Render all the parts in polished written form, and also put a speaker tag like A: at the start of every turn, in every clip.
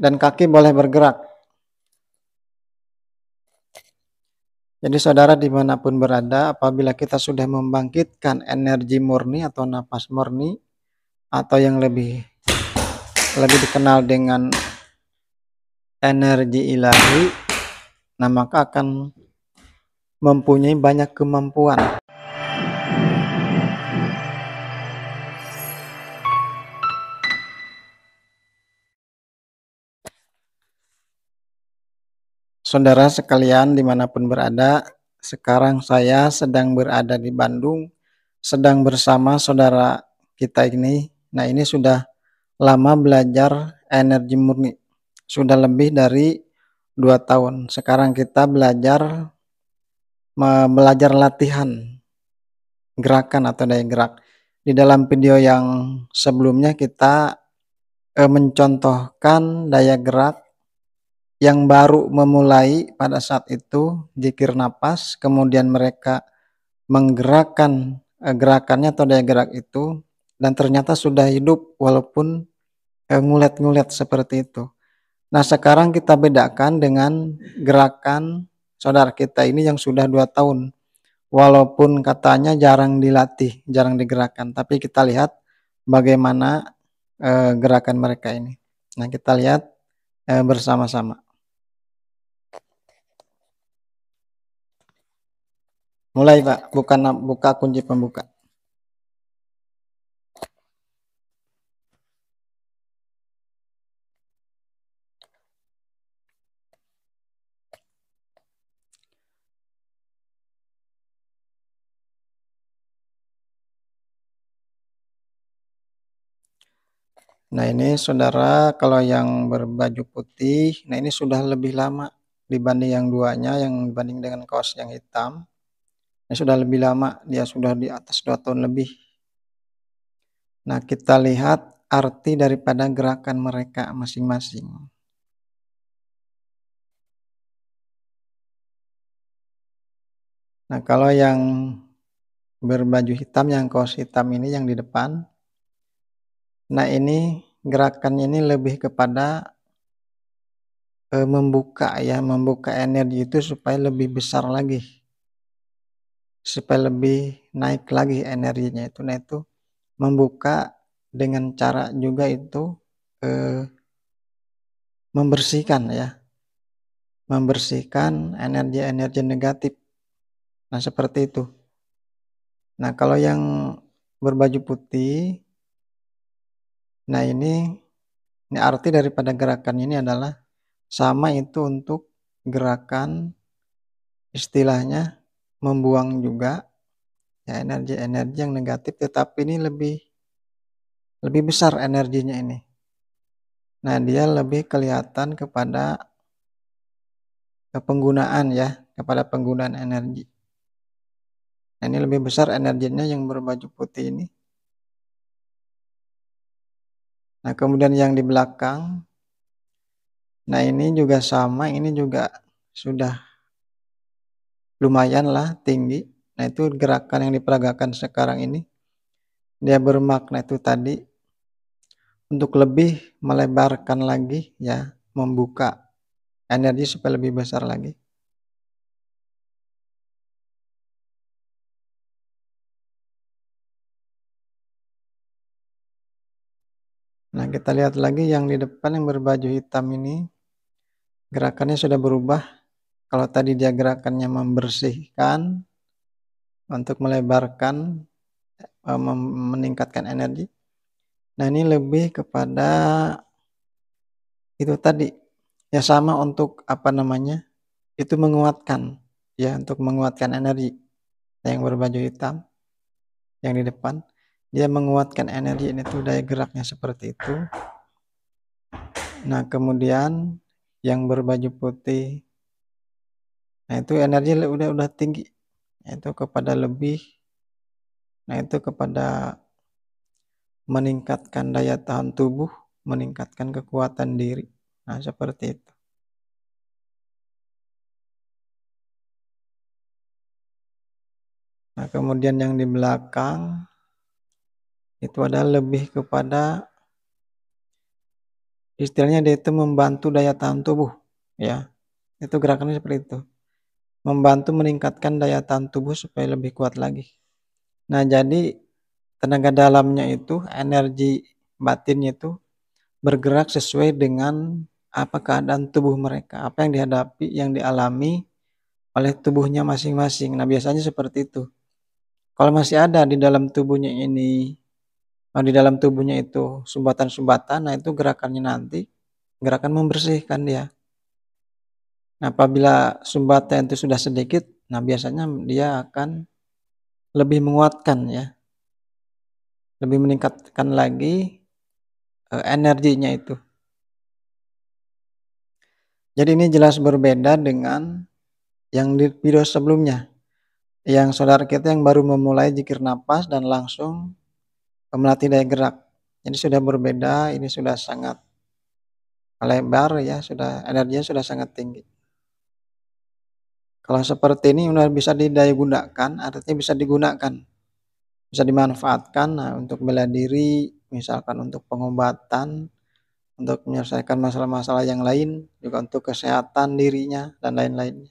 A: dan kaki boleh bergerak. Jadi saudara dimanapun berada, apabila kita sudah membangkitkan energi murni atau napas murni, atau yang lebih dikenal dengan energi ilahi, nah maka akan mempunyai banyak kemampuan. Saudara sekalian dimanapun berada, sekarang saya sedang berada di Bandung, sedang bersama saudara kita ini. Nah ini sudah lama belajar energi murni, sudah lebih dari 2 tahun. Sekarang kita belajar latihan gerakan atau daya gerak. Di dalam video yang sebelumnya kita mencontohkan daya gerak yang baru memulai pada saat itu zikir napas, kemudian mereka menggerakkan gerakannya atau daya gerak itu, dan ternyata sudah hidup walaupun ngulet-ngulet seperti itu. Nah sekarang kita bedakan dengan gerakan saudara kita ini yang sudah 2 tahun. Walaupun katanya jarang dilatih, jarang digerakkan, tapi kita lihat bagaimana gerakan mereka ini. Nah kita lihat bersama-sama. Mulai Pak, buka kunci pembuka. Nah ini saudara kalau yang berbaju putih, nah ini sudah lebih lama dibanding yang duanya, yang dibanding dengan kaos yang hitam. Ini sudah lebih lama, dia sudah di atas 2 tahun lebih. Nah kita lihat arti daripada gerakan mereka masing-masing. Nah kalau yang berbaju hitam, yang kaos hitam ini yang di depan, nah ini gerakannya ini lebih kepada membuka energi itu supaya lebih besar lagi, supaya lebih naik lagi energinya itu. Nah itu membuka dengan cara juga itu membersihkan energi-energi negatif. Nah seperti itu. Nah kalau yang berbaju putih, nah ini arti daripada gerakan ini adalah sama, itu untuk gerakan istilahnya membuang juga ya energi-energi yang negatif, tetapi ini lebih besar energinya ini. Nah dia lebih kelihatan kepada penggunaan energi. Nah, ini lebih besar energinya yang berbaju putih ini. Nah kemudian yang di belakang, nah ini juga sama, ini juga sudah lumayan lah tinggi. Nah itu gerakan yang diperagakan sekarang ini, dia bermakna itu tadi untuk lebih melebarkan lagi ya, membuka energi supaya lebih besar lagi. Nah kita lihat lagi yang di depan yang berbaju hitam ini, gerakannya sudah berubah. Kalau tadi dia gerakannya membersihkan, untuk melebarkan, meningkatkan energi. Nah ini lebih kepada itu tadi ya, sama untuk itu menguatkan ya, untuk menguatkan energi. Yang berbaju hitam yang di depan, dia menguatkan energi, ini tuh daya geraknya seperti itu. Nah kemudian yang berbaju putih, nah itu energi udah tinggi, itu kepada lebih, nah itu kepada meningkatkan daya tahan tubuh, meningkatkan kekuatan diri. Nah seperti itu. Nah kemudian yang di belakang itu adalah lebih kepada Istilahnya dia itu membantu daya tahan tubuh, ya. Itu gerakannya seperti itu. Membantu meningkatkan daya tahan tubuh supaya lebih kuat lagi. Nah, jadi tenaga dalamnya itu, energi batinnya itu bergerak sesuai dengan apa keadaan tubuh mereka, apa yang dihadapi, yang dialami oleh tubuhnya masing-masing. Nah, biasanya seperti itu. Kalau masih ada di dalam tubuhnya ini, di dalam tubuhnya itu sumbatan-sumbatan, nah itu gerakannya nanti, gerakan membersihkan dia. Nah, apabila sumbatan itu sudah sedikit, nah biasanya dia akan lebih menguatkan ya, lebih meningkatkan lagi energinya itu. Jadi ini jelas berbeda dengan yang di video sebelumnya, yang saudara kita yang baru memulai zikir napas dan langsung melatih daya gerak. Jadi sudah berbeda, ini sudah sangat lebar ya, sudah energinya sudah sangat tinggi. Kalau seperti ini sudah bisa didaya gunakan, artinya bisa digunakan, bisa dimanfaatkan untuk bela diri, misalkan untuk pengobatan, untuk menyelesaikan masalah-masalah yang lain, juga untuk kesehatan dirinya dan lain-lain.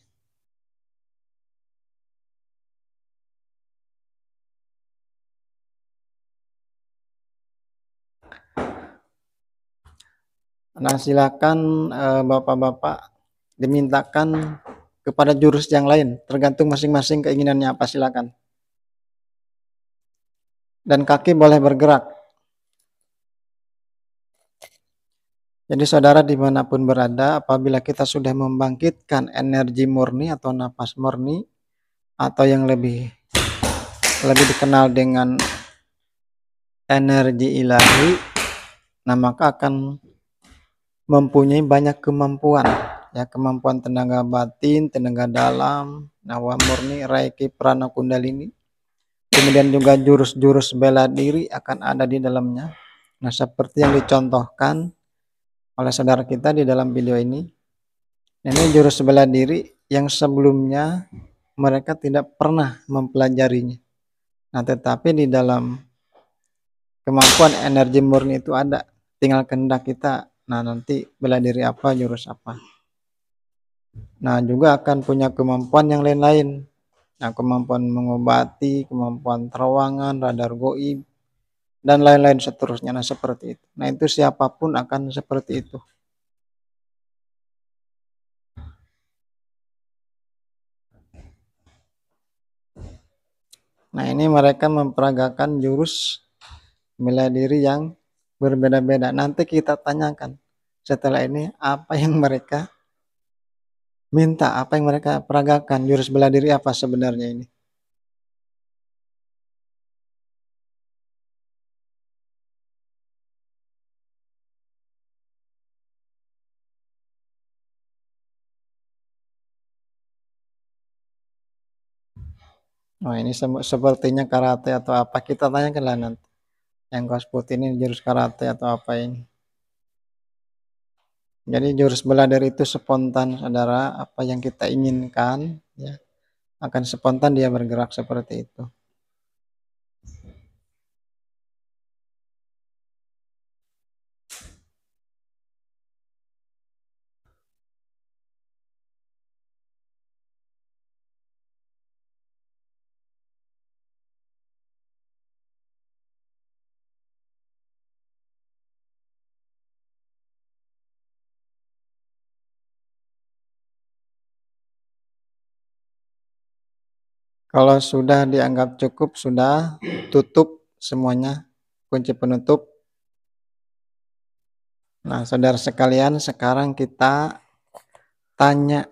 A: Nah, silakan Bapak-bapak dimintakan kepada jurus yang lain, tergantung masing-masing keinginannya apa, silakan. Dan kaki boleh bergerak. Jadi saudara dimanapun berada, apabila kita sudah membangkitkan energi murni atau napas murni, atau yang lebih dikenal dengan energi ilahi, nah maka akan mempunyai banyak kemampuan, ya, kemampuan tenaga batin, tenaga dalam, nawa murni, reiki, prana, kundalini. Kemudian juga jurus-jurus bela diri akan ada di dalamnya. Nah, seperti yang dicontohkan oleh saudara kita di dalam video ini. Ini jurus bela diri yang sebelumnya mereka tidak pernah mempelajarinya. Nah, tetapi di dalam kemampuan energi murni itu ada. Tinggal kehendak kita. Nah, nanti bela diri apa, jurus apa. Nah, juga akan punya kemampuan yang lain-lain. Nah, kemampuan mengobati, kemampuan terowongan, radar goib, dan lain-lain seterusnya. Nah, seperti itu. Nah, itu siapapun akan seperti itu. Nah, ini mereka memperagakan jurus bela diri yang berbeda-beda. Nanti kita tanyakan setelah ini apa yang mereka minta, apa yang mereka peragakan, jurus bela diri apa sebenarnya ini. Oh, ini sepertinya karate atau apa, kita tanyakanlah nanti. Yang kaos putih ini jurus karate atau apa ini. Jadi jurus bela diri itu spontan, saudara, apa yang kita inginkan ya, akan spontan dia bergerak seperti itu. Kalau sudah dianggap cukup, sudah tutup semuanya, kunci penutup. Nah, saudara sekalian, sekarang kita tanya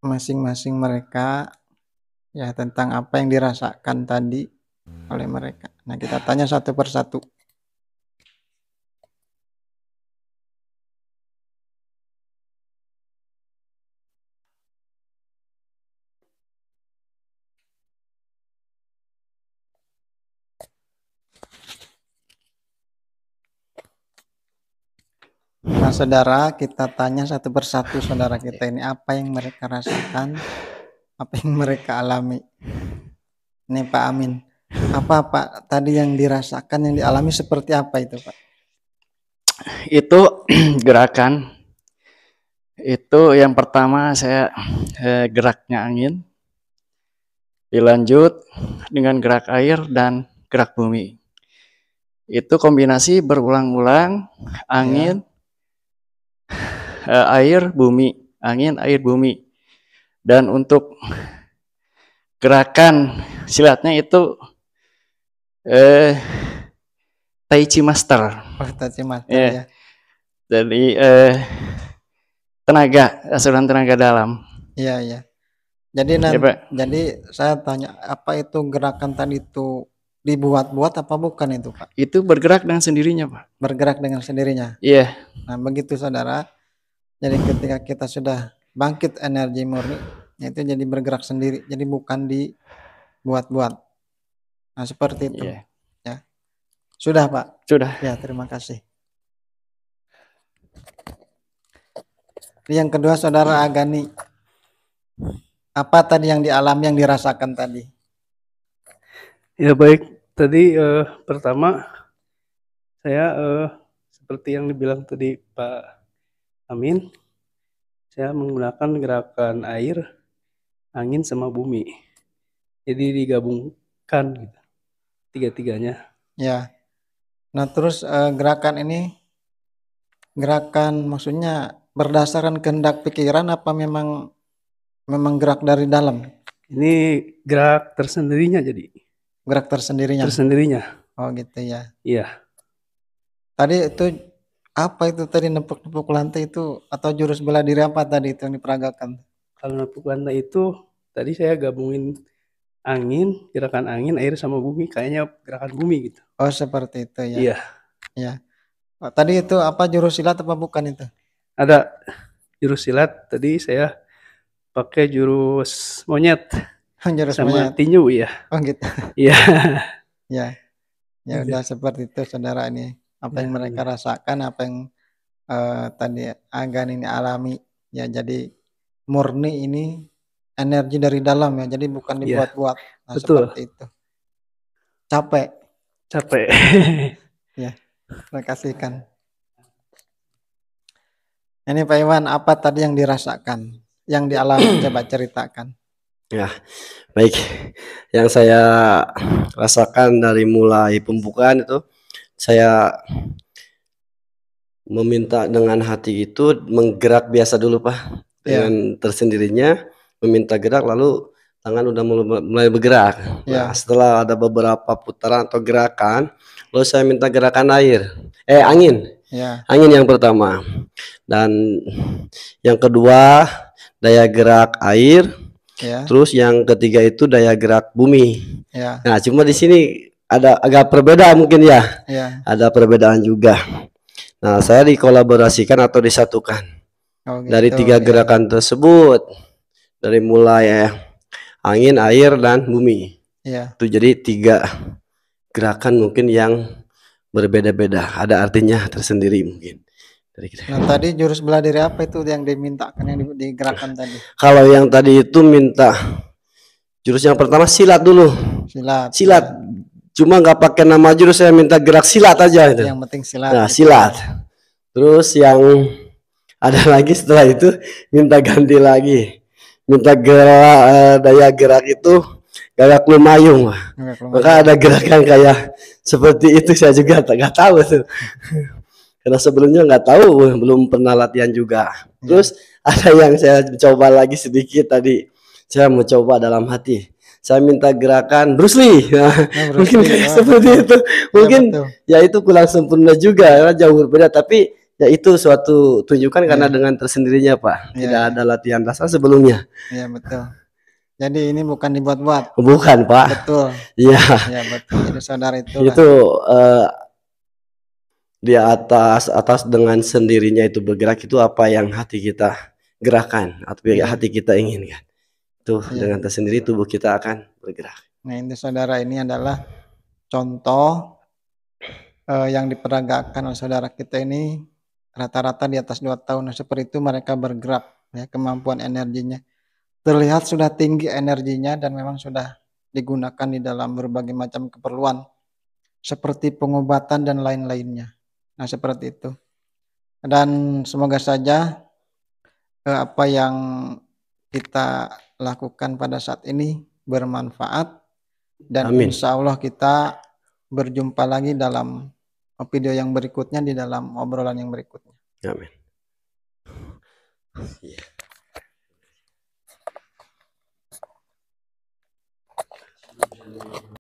A: masing-masing mereka ya tentang apa yang dirasakan tadi oleh mereka. Nah, kita tanya satu persatu. Nah, saudara, kita tanya satu persatu saudara kita ini apa yang mereka rasakan, apa yang mereka alami. Ini Pak Amin, apa Pak tadi yang dirasakan, yang dialami seperti apa itu Pak?
B: Itu gerakan itu yang pertama saya geraknya angin, dilanjut dengan gerak air dan gerak bumi. Itu kombinasi berulang-ulang angin, air, bumi, angin, air, bumi. Dan untuk gerakan silatnya itu Tai Chi Master.
A: Oh, Tai Master ya.
B: Jadi asuran tenaga dalam.
A: Iya, iya. Jadi jadi saya tanya, apa itu gerakan tadi itu dibuat-buat apa bukan itu, Pak?
B: Itu bergerak dengan sendirinya, Pak.
A: Bergerak dengan sendirinya.
B: Iya.
A: Nah, begitu saudara. Jadi ketika kita sudah bangkit energi murni, itu jadi bergerak sendiri. Jadi bukan dibuat-buat. Nah, seperti itu. Ya. Sudah, Pak?
B: Sudah.
A: Ya, terima kasih. Yang kedua, saudara Agani. Apa tadi yang dialami, yang dirasakan tadi?
C: Ya baik, tadi pertama saya seperti yang dibilang tadi Pak Amin, saya menggunakan gerakan air, angin sama bumi. Jadi digabungkan gitu, tiga-tiganya.
A: Ya. Nah, terus gerakan ini, gerakan maksudnya berdasarkan kehendak pikiran apa memang gerak dari dalam?
C: Ini gerak tersendirinya jadi.
A: Gerak tersendirinya.
C: Tersendirinya.
A: Oh gitu ya.
C: Iya.
A: Tadi itu apa itu tadi, nepuk-nepuk lantai itu atau jurus bela diri apa tadi itu yang diperagakan?
C: Kalau nepuk lantai itu tadi saya gabungin angin, gerakan angin, air sama bumi, kayaknya gerakan bumi gitu.
A: Oh seperti itu ya.
C: Iya.
A: Ya. Oh, tadi itu apa, jurus silat apa bukan itu?
C: Ada jurus silat, tadi saya pakai jurus monyet.
A: Jurus
C: sama
A: monyet.
C: tinju ya.
A: Oh gitu.
C: Iya.
A: Ya. Ya udah seperti itu saudara, ini apa yang mereka rasakan, apa yang tadi Agan ini alami ya. Jadi murni ini energi dari dalam ya, jadi bukan dibuat-buat. Nah,
C: betul.
A: Seperti itu. Capek. Ya, terima kasih kan. Ini Pak Iwan, apa tadi yang dirasakan, yang dialami? Coba ceritakan.
D: Ya, baik. Yang saya rasakan dari mulai pembukaan itu, saya meminta dengan hati itu menggerak biasa dulu Pak, dengan tersendirinya meminta gerak, lalu tangan udah mulai bergerak. Nah, setelah ada beberapa putaran atau gerakan, lalu saya minta gerakan angin. Angin yang pertama, dan yang kedua daya gerak air. Terus yang ketiga itu daya gerak bumi. Nah, cuma di sini ada agak perbedaan mungkin ya. Ada perbedaan juga. Nah, saya dikolaborasikan atau disatukan dari tiga gerakan tersebut, dari mulai angin, air, dan bumi. Itu jadi 3 gerakan mungkin yang berbeda-beda, ada artinya tersendiri mungkin.
A: Nah, tadi jurus bela diri apa itu yang dimintakan, yang digerakkan tadi?
D: Kalau yang tadi itu minta jurus yang pertama silat dulu. Silat. Cuma nggak pakai nama jurus, saya minta gerak silat aja itu.
A: Yang penting silat.
D: Nah, silat. Terus yang ada lagi setelah itu minta ganti lagi. Minta gerak daya gerak itu gerak lumayung. Maka ada gerakan kayak seperti itu, saya juga nggak tahu tuh. Karena sebelumnya nggak tahu, belum pernah latihan juga. Terus ada yang saya coba lagi sedikit tadi. Saya mau coba dalam hati. Saya minta gerakan Bruce Lee. Mungkin kayak seperti itu. Mungkin ya itu kurang sempurna juga, karena jauh berbeda. Tapi ya itu suatu tunjukkan karena dengan tersendirinya Pak. Tidak ada latihan dasar sebelumnya.
A: Iya betul. Jadi ini bukan dibuat-buat.
D: Bukan Pak.
A: Betul.
D: Iya.
A: Ya betul. Jadi saudara itu.
D: Itu di atas dengan sendirinya itu bergerak, itu apa yang hati kita gerakan atau hati kita inginkan. Tuh dengan tersendiri tubuh kita akan bergerak.
A: Nah, ini saudara, ini adalah contoh yang diperagakan oleh saudara kita ini rata-rata di atas 2 tahun. Nah, seperti itu mereka bergerak ya, kemampuan energinya terlihat sudah tinggi energinya, dan memang sudah digunakan di dalam berbagai macam keperluan seperti pengobatan dan lain-lainnya. Nah, seperti itu. Dan semoga saja apa yang kita lakukan pada saat ini bermanfaat, dan
D: Amin.
A: insya Allah kita berjumpa lagi dalam video yang berikutnya, di dalam obrolan yang berikutnya.
D: Amin. Ya.